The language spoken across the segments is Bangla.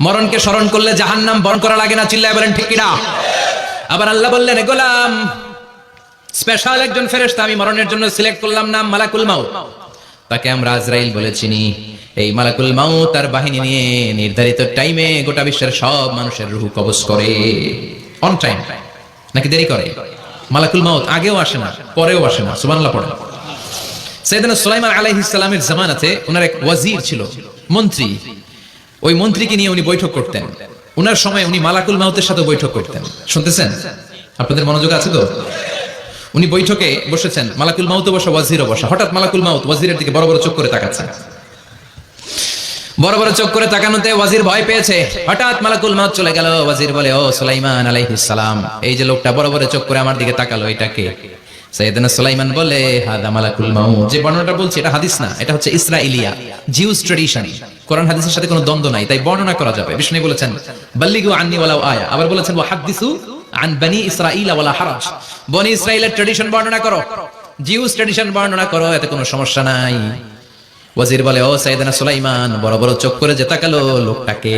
মরণকে স্মরণ করলে জাহান্নাম বরণ করা লাগে না, চিল্লায় বলেন ঠিক কিনা? আবার আল্লাহ বললেন, এ গোলাম, স্পেশাল একজন ফেরেশতা আমি মরণের জন্য সিলেক্ট করলাম, নাম মালাকুল মাউত। তাকে আমরা আজরাইল বলে চিনি। এই মালাকুল মাউত তার বাহিনী নিয়ে নির্ধারিত টাইমে গোটা বিশ্বের সব মানুষের রূহ কবজ করে। অন টাইম নাকি দেরি করে? মালাকুল মাউত আগেও আসে না, পরেও আসে না। সুবহানাল্লাহ পড়ে। সাইয়েদনা সুলাইমান আলাইহিস সালামের জামানাতে ওনার এক ওয়াজির ছিল, মন্ত্রী। ওই মন্ত্রীকে নিয়ে উনি বৈঠক করতেন। উনার সময় উনি মালাকুল মাউতের সাথে বৈঠক করতেন। শুনতেছেন? আপনাদের মনোযোগ আছে তো? উনি বৈঠকে বসেছেন, মালাকুল মাউতও বসা, ওয়াজিরও বসা। হঠাৎ মালাকুল মাউত ওয়াজিরের দিকে বড় বড় চোখ করে তাকাচ্ছে। বড় বড় চোখ করে তাকানোতে ওয়াজির ভয় পেয়েছে। হঠাৎ মালাকুল মাউত চলে গেল। ওয়াজির বলে, ও সুলাইমান আলাইহিস সালাম, এই যে লোকটা বড় বড় চোখ করে আমার দিকে তাকালো, এটা কে? সাইয়েদনা সুলাইমান বলে, হাদা মালাকুল মাউত। যে বর্ণনাটা বলছি এটা হাদিস না, এটা হচ্ছে ইসরাইলিয়া, জিউস ট্র্যাডিশন। কোরআন হাদিসের সাথে কোনো দ্বন্দ্ব নাই, তাই বর্ণনা করা যাবে। বিষ্ণু বলেছেন, বাল্লিগু আন্নি ওয়ালাউ আয়া। আবার বলেছেন, ওয়া হাদিসু আন বনি ইসরাঈল ওয়ালা হারাজ। বনি ইসরাঈলের ট্র্যাডিশন বর্ণনা করো, জিউস ট্র্যাডিশন বর্ণনা করো, এতে কোনো সমস্যা নাই। ওয়াজির বলে, ও সাইয়েদনা সুলাইমান, বড় বড় চোখ করে যে তাকালো লোকটাকে?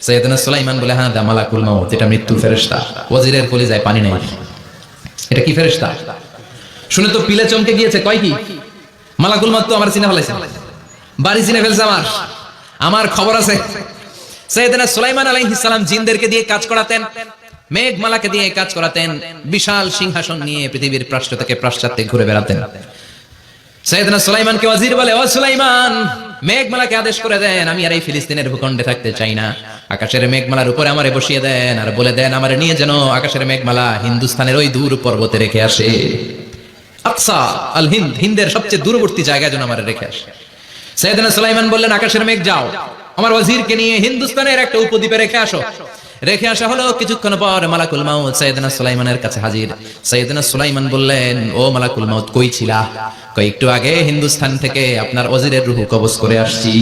সাইয়েদনা সুলাইমান বলে, হ্যাঁ, দা মালাকুল মাউত, এটা মৃত্যু ফেরেশতা। ওয়াজিরের কলিজায় পানি নেই। এটা কি ফেরেশতা? শুনে তো পিলে চমকে গিয়েছে। কয় কি? মালাকুল মাউত তো আমার চিনে ফেলেছে, বাড়ি চিনে ফেলছে আমার খবর আছে। সাইয়েদনা সুলাইমান আলাইহিস সালাম জিনদেরকে দিয়ে কাজ করাতেন, মেঘমালাকে দিয়ে কাজ করাতেন, বিশাল সিংহাসন নিয়ে পৃথিবীর প্রাশ্চাত্য থেকে পাশ্চাত্যে ঘুরে বেড়াতেন। সাইয়েদনা সুলাইমানকে ওয়াজির বলে, ও সুলাইমান, মেঘমালাকে আদেশ করে দেন, আমি আর এই ফিলিস্তিনের ভূখণ্ডে থাকতে চাই না। আকাশের মেঘমালার উপরে আমারে বসিয়ে দেন, আর বলে দেন আমারে নিয়ে যেন আকাশের মেঘমালা হিন্দুস্তানের ওই দূর পর্বতে রেখে আসে। আকসা আল হিন্দ, হিন্দের সবচেয়ে দূরবর্তী জায়গায় যেন আমারে রেখে আসে। সাইয়েদনা সুলাইমান বললেন, আকাশের মেঘ যাও, আমার ওয়াজিরকে নিয়ে হিন্দুস্তানের একটা উপদ্বীপে রেখে আসো। রেখে আসা হলো। কিছুক্ষণ পর মালাকুল মাউত সাইয়েদনা সুলাইমানের কাছে হাজির। সাইয়েদনা সুলাইমান বললেন, ও মালাকুল মাউত, কই ছিলা? কই, একটু আগে হিন্দুস্তান থেকে আপনার ওয়াজিরের রূহ কবজ করে আসছি।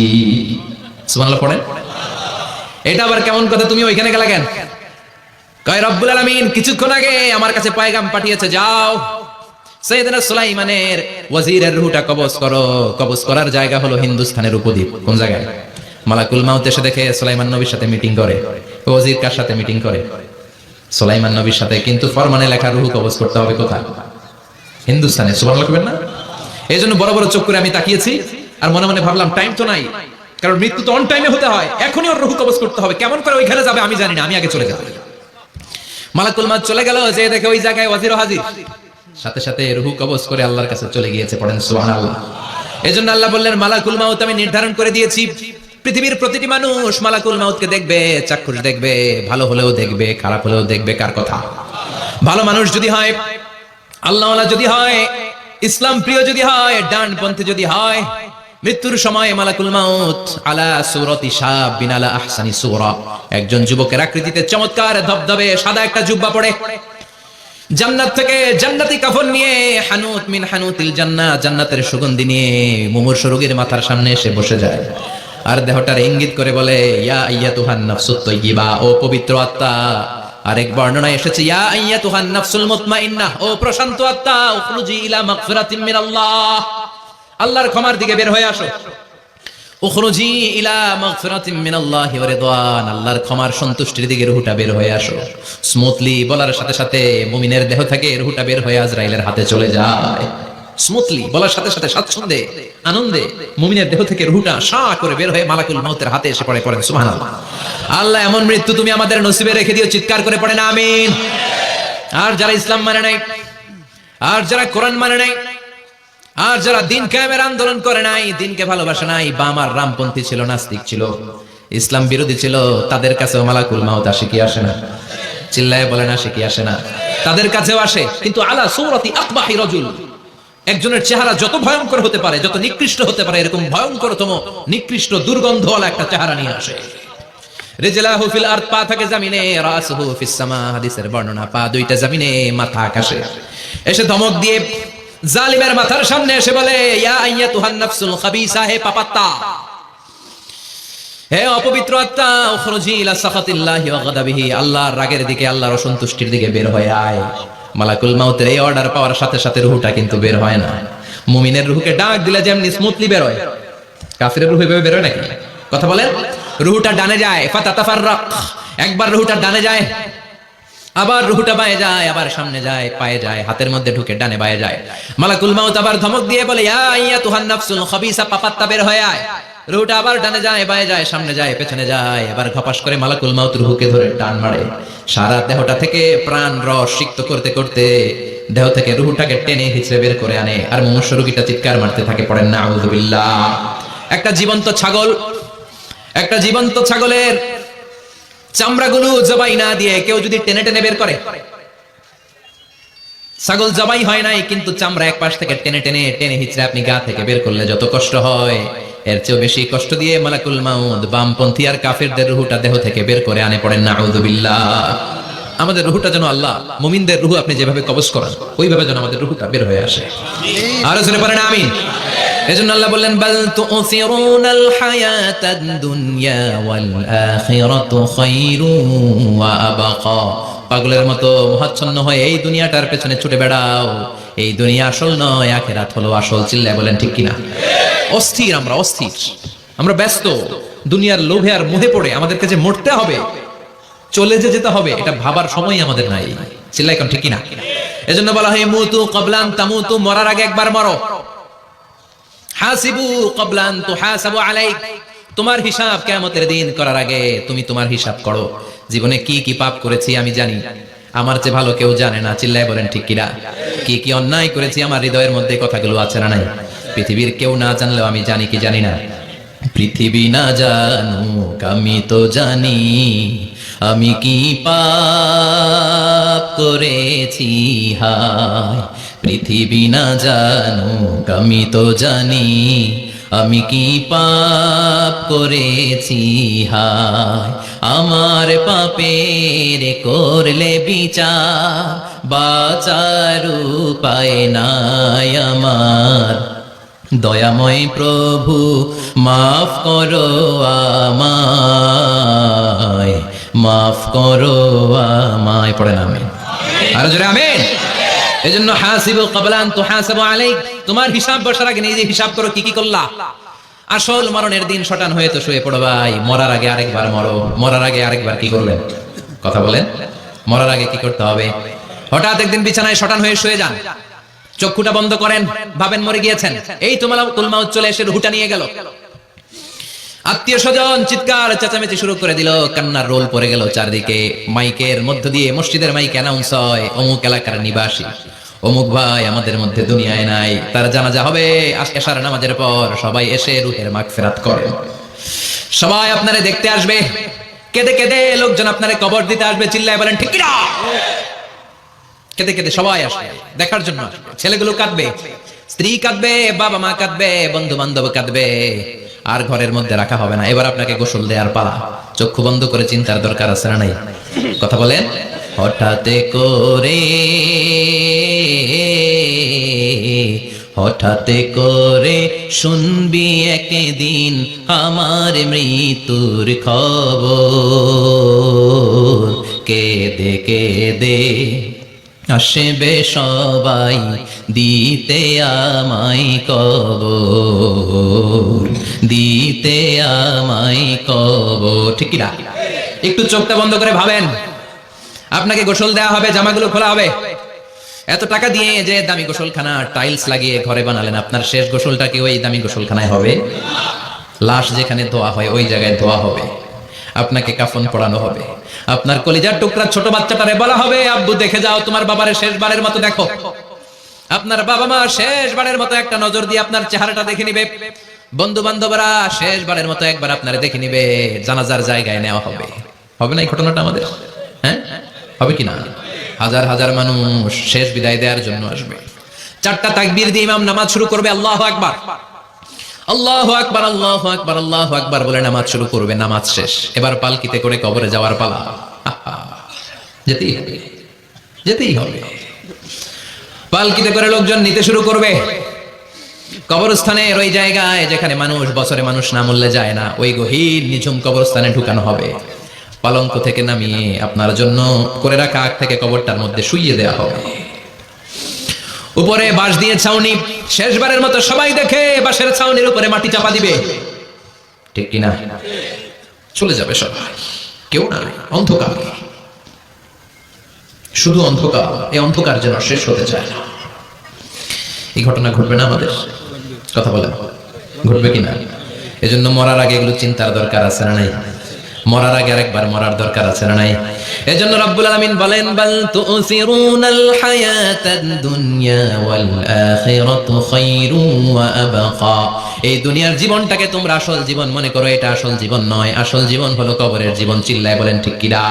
সুবহানাল্লাহ পড়েন। এটা আবার কেমন কথা, তুমি ওইখানে গেলা কেন? কয়, রব্বুল আলামিন কিছুক্ষণ আগে আমার কাছে পয়গাম পাঠিয়েছে, যাও সাইয়েদনা সুলাইমানের ওয়াজিরের রূহটা কবজ করো। কবজ করার জায়গা হলো হিন্দুস্তানের উপদ্বীপ। কোন জায়গায়? মালাকুল মাউত এসে দেখে সুলাইমান নবীর সাথে মিটিং করে। ওয়াজির কার সাথে মিটিং করে? সুলাইমান নবীর সাথে। কিন্তু ফরমানে লেখা রূহ কবজ করতে হবে কোথায়? হিন্দুস্তানে। সুবহানাল্লাহ কইবেন না? এইজন্য বড় বড় চোখ করে আমি তাকিয়েছি, আর মনে মনে ভাবলাম টাইম তো নাই, কারণ মৃত্যু তো অন টাইমে হতে হয়, এখনই ওর রূহ কবজ করতে হবে। কেমন করে ওইখানে যাবে আমি জানি না, আমি আগে চলে যাব। মালাকুল মাউত চলে গেল, যে দেখে ওই জায়গায় ওয়াজিরও হাজির। সাথে সাথে রূহ কবজ করে আল্লাহর কাছে চলে গিয়েছে। পড়েন সুবহানাল্লাহ। এজন্য আল্লাহ বললেন, মালাকুল মাউত আমি নির্ধারণ করে দিয়েছি, পৃথিবীর প্রতিটি মানুষ মালাকুল মাউতকে দেখবে, চাক্ষুষ দেখবে, ভালো হলেও দেখবে, খারাপ হলেও দেখবে। কার কথা? ভালো মানুষ যদি হয়, আল্লাহওয়ালা যদি হয়, ইসলাম প্রিয় যদি হয়, ডানপন্থী যদি হয়, মৃত্যুর সময় মালাকুল মাউত আলা সূরাতি শাবিন আলা আহসানি সূরা, একজন যুবকের আকৃতিতে চমৎকার ধবধবে সাদা একটা জুব্বা পরে, জান্নাত থেকে জান্নাতি কাফন নিয়ে, হানুত মিন হানুতিল জান্নাহ, জান্নাতের সুগন্ধি নিয়ে মুমূর্ষু রোগীর মাথার সামনে এসে বসে যায়। আর দেহটার ইঙ্গিত করে বলে, ইয়া আইয়াতুহান নাফসুত তাইয়্যিবা, ও পবিত্র আত্মা। আরেক বর্ণনায় এসেছে, ইয়া আইয়াতুহান নাফসুল মুতমাইন্নাহ, ও প্রশান্ত আত্মা, উখরুজি ইলা মাগফিরাতিম মিনাল্লাহ, আল্লাহর ক্ষমার দিকে বের হয়ে আসো। উখরুজি ইলা মাগফিরাতিম মিনাল্লাহি ওয়া রিদওয়ান, আল্লাহর ক্ষমার সন্তুষ্টির দিকে রূহটা বের হয়ে আসো। স্মুথলি বলার সাথে সাথে মুমিনের দেহ থেকে রূহটা বের হয়ে আজরাইলের হাতে চলে যায়। স্মুথলি বলার সাথে সাথে স্বাচ্ছন্দ্যে, আনন্দে মুমিনের দেহ থেকে রূহটা সা করে বের হয়ে মালাকুল মাউতের হাতে এসে পড়ে। পড়েন সুবহানাল্লাহ। আল্লাহ এমন মৃত্যু তুমি আমাদের নসিবে রেখে দিও, চিৎকার করে পড়েন আমিন। আর যারা ইসলাম মানে নাই, আর যারা কোরআন মানে নাই, আর যারা দিন কায়েমের আন্দোলন করে নাই, দিনকে ভালোবাসে নাই, বাম আর রামপন্থী ছিল, নাস্তিক ছিল, ইসলাম বিরোধী ছিল, তাদের কাছেও মালাকুল মাউত আসে কি আসে না? চিল্লায় বলেন, আসে কি আসে না? তাদের কাছেও আসে, কিন্তু আলা সূরাতি আকবাহি রাজুল, একজনের চেহারা যত ভয়ঙ্কর হতে পারে, যত নিকৃষ্ট হতে পারে, এরকম ভয়ঙ্করতম নিকৃষ্ট দুর্গন্ধওয়ালা একটা চেহারা নিয়ে আসে। রিজলাহু ফিল আরদ, পা থাকে জমিনে, রাসুহু ফিস সামা, হাদিসের বর্ণনা, পা দুইটা জমিনে, মাথা আকাশে। এসে ধমক দিয়ে জালিমের মাথার সামনে এসে বলে, ইয়া আইয়াতুহান নাফসুল খাবিসা, হে পাপাত্তা, হে অপবিত্র আত্মা, উখরুজি ইলা সাখাতিল্লাহি ওয়া গাদাবিহি, আল্লাহর রাগের দিকে, আল্লাহর অসন্তুষ্টির দিকে বের হয়ে আয়। মালাকুল মাউতের এই অর্ডার পাওয়ার সাথে সাথে রূহটা কিন্তু বের হয় না। মুমিনের রূহকে ডাক দিলে যেমনি স্মুথলি বের হয়, কাফিরের রূহ এভাবে বের হয় নাকি? কথা বলেন। রুহুটা ডানে যায়, ফাতাতাফাররাক, একবার রুহুটা ডানে যায়, আবার রুহুটা বায়ে যায়, আবার সামনে যায়, পায়ে যায়, হাতের মধ্যে ঢুকে ডানে বায়ে যায়। মালাকুল মাউত আবার ধমক দিয়ে বলে, ইয়া আইয়াতুহান নাফসুল খাবিসা, পাপাত্তা বের হয়ে আয়। রুহুটা আবার ডানে যায়, বায়ে যায়, সামনে যায়, পেছনে যায়, আবার ঘপাস করে মালাকুল মাউত রুহুকে ধরে টান মারে। সারা দেহটা থেকে প্রাণ রস সিক্ত করতে করতে দেহ থেকে রুহুটাকে টেনে হিচড়ে বের করে আনে। আর মুমূর্ষু রোগীটা চিৎকার মারতে থাকে, পড়েন নাউযু বিল্লাহ। একটা জীবন্ত ছাগলের চামড়াগুলো জবাই না দিয়ে কেউ যদি টেনে টেনে বের করে, ছাগল জবাই হয় নাই কিন্তু চামড়া এক পাশ থেকে টেনে টেনে টেনে হিচড়ে আপনি গা থেকে বের করলে যত কষ্ট হয়, এর চেয়ে বেশি কষ্ট দিয়ে মালাকুল মাউত বামপন্থী আর কাফেরদের রুহুটা দেহ থেকে বের করে আনে, পড়েন নাউযু বিল্লাহ। আমাদের রুহুটা যেন আল্লাহ, মুমিনদের রুহু আপনি যেভাবে কবজ করেন ওইভাবে যেন আমাদের রুহুটা বের হয়ে আসে। আরো জোরে পড়েন আমিন। এজন্য আল্লাহ বললেন, বাল তুসিরুনাল হায়াতাদ দুনিয়া ওয়াল আখিরাতু খায়রুন ওয়া আবকা। পাগলের মতো মহাচ্ছন্ন হয়ে এই দুনিয়াটার পেছনে ছুটে বেড়াও, এই দুনিয়া আসল নয়, আখিরাত হলো আসল। চিল্লায় বলেন ঠিক কিনা? অস্থির, আমরা ব্যস্ত দুনিয়ার লোভে আর মোহে পড়ে আমাদেরকে যে মরতে হবে, চলে যেতে হবে, এটা ভাবার সময় আমাদের নাই। চিল্লায় কোন ঠিক কিনা? এজন্য বলা হয় মুতু ক্বাবলা আন তামুতু, মরার আগে একবার মরো। হাসিবু ক্বাবলা আন তুহাসাবু আলাইক, তোমার হিসাব কিয়ামতের দিন করার আগে তুমি তোমার হিসাব করো। জীবনে কি কি পাপ করেছি আমি জানি, আমার চেয়ে ভালো কেউ জানে না। চিল্লায় বলেন ঠিক কিনা? কি কি অন্যায় করেছি আমার হৃদয়ের মধ্যে কথাগুলো আছে না নাই? পৃথিবীর কেউ না জানলেও আমি জানি কি জানি না? পৃথিবী না জানুক আমি তো জানি, আমি কি পাপ করেছি হায়। পৃথিবী না জানুক আমি তো জানি, আমি কি পাপ করেছি হায়। আমার পাপের করলে বিচার, বাঁচার উপায় নাই আমার। দয়াময় প্রভু মাফ করো আমায়, মাফ করো আমায়। পড়েন আমিন। আরো জোরে আমিন। এজন্য হাসিবু ক্বাবলা আন তুহাসাবু আলাইক, তোমার হিসাব বসার আগে নিজে হিসাব করো কি কি করলা। আসল মরণের দিন শটান হয়ে তো শুয়ে পড়ো ভাই, মরার আগে আরেকবার মরো। মরার আগে আরেকবার কি করবেন? কথা বলেন। মরার আগে কি করতে হবে? হঠাৎ একদিন বিছানায় শটান হয়ে শুয়ে যান, চক্ষুটা বন্ধ করেন, ভাবেন মরে গিয়েছেন, এই তো মালাকুল মাউত চলে এসে রুহুটা নিয়ে গেল। আত্মীয় স্বজন চিৎকার চেঁচামেচি শুরু করে দিল, কান্নার রোল পড়ে গেল চারদিকে। মাইকের মধ্য দিয়ে, মসজিদের মাইকে অ্যানাউন্স হয়, অমুক এলাকার নিবাসী অমুক ভাই আমাদের মধ্যে দুনিয়ায় নাই, তার জানাজা হবে এশার নামাজের পর। সবাই এসে রুহের মাগফিরাত করেন। সবাই আপনারে দেখতে আসবে, কেঁদে কেঁদে লোকজন আপনারে কবর দিতে আসবে। চিল্লায় বলেন ঠিক কিনা? কেঁদে কেঁদে সবাই আসবে দেখার জন্য। ছেলেগুলো কাঁদবে, স্ত্রী কাঁদবে, বাবা মা কাঁদবে, বন্ধু বান্ধব কাঁদবে। আর ঘরের মধ্যে রাখা হবে না। এবার আপনাকে গোসল দেওয়ার পালা। চক্ষু বন্ধ করে চিন্তার দরকার আছে না নাই? কথা বলেন। হঠাৎ করে শুনবি একদিন আমার মৃত্যুর খবর। কেঁদে কেঁদে আসবে সবাই দিতে আমায় কবর, দিতে আমায় কবর। ঠিক না? একটু চোখটা বন্ধ করে ভাবেন, আপনাকে গোসল দেওয়া হবে, জামাগুলো খোলা হবে। এত টাকা দিয়ে যে দামি গোসলখানা টাইলস লাগিয়ে ঘরে বানালেন, আপনার শেষ গোসলটা কি ওই দামি গোসলখানায় হবে? লাশ যেখানে ধোয়া হয় ওই জায়গায় ধোয়া হবে। আপনাকে কাফন পরানো হবে। আপনার কলিজার টুকরা ছোট বাচ্চাটারে বলা হবে, আব্বু দেখে যাও তোমার বাবারে শেষবারের মতো দেখো। আপনার বাবা মা শেষবারের মতো একটা নজর দিয়ে আপনার চেহারাটা দেখে নিবে। বন্ধু বান্ধবরা শেষবারের মতো একবার আপনারে দেখে নিবে। জানাজার জায়গায় নেওয়া হবে। হবে না এই ঘটনাটা আমাদের? হ্যাঁ, হবে কি না? হাজার হাজার মানুষ শেষ বিদায় দেওয়ার জন্য আসবে। চারটা তাকবীর দিয়ে ইমাম নামাজ শুরু করবে। আল্লাহু আকবার, আল্লাহু আকবার, আল্লাহু আকবার, আল্লাহু আকবার বলে নামাজ শুরু করবে। নামাজ শেষ। এবার পালকিতে করে কবরে যাওয়ার পালা। যেতেই হবে, যেতেই হবে। পালকিতে করে লোকজন নিতে শুরু করবে। কবরস্থানের ওই জায়গায় যেখানে মানুষ বছরে মানুষ না মরলে যায় না, ওই গহীর নিঝুম কবরস্থানে ঢুকানো হবে। পালঙ্ক থেকে নামিয়ে আপনার জন্য করে রাখা আগ থেকে কবরটার মধ্যে শুইয়ে দেওয়া হবে। উপরে বাঁশ দিয়ে ছাউনি। শেষবারের মতো সবাই দেখে বাঁশের ছাউনির উপরে মাটি চাপা দিবে। ঠিক কিনা? চলে যাবে সবাই, কেউ নাই, অন্ধকার, শুধু অন্ধকার। এই অন্ধকার যেন শেষ হতে চায় না। এই ঘটনা ঘটবে না আমাদের? কথা বলেন, ঘটবে কিনা? এজন্য মরার আগে এগুলো চিন্তার দরকার আছে না নাই? মরার আগে আরেকবার মরার দরকার আছে না নাই? এজন্য রব্বুল আলামিন বলেন, বাল তুসিরুনাল হায়াতাদ দুনিয়া ওয়াল আখিরাতু খায়রুন ওয়া আবকা। এই দুনিয়ার জীবনটাকে তোমরা আসল জীবন মনে করো, এটা আসল জীবন নয়। আসল জীবন হলো কবরের জীবন। চিল্লায় বলেন ঠিক কিনা?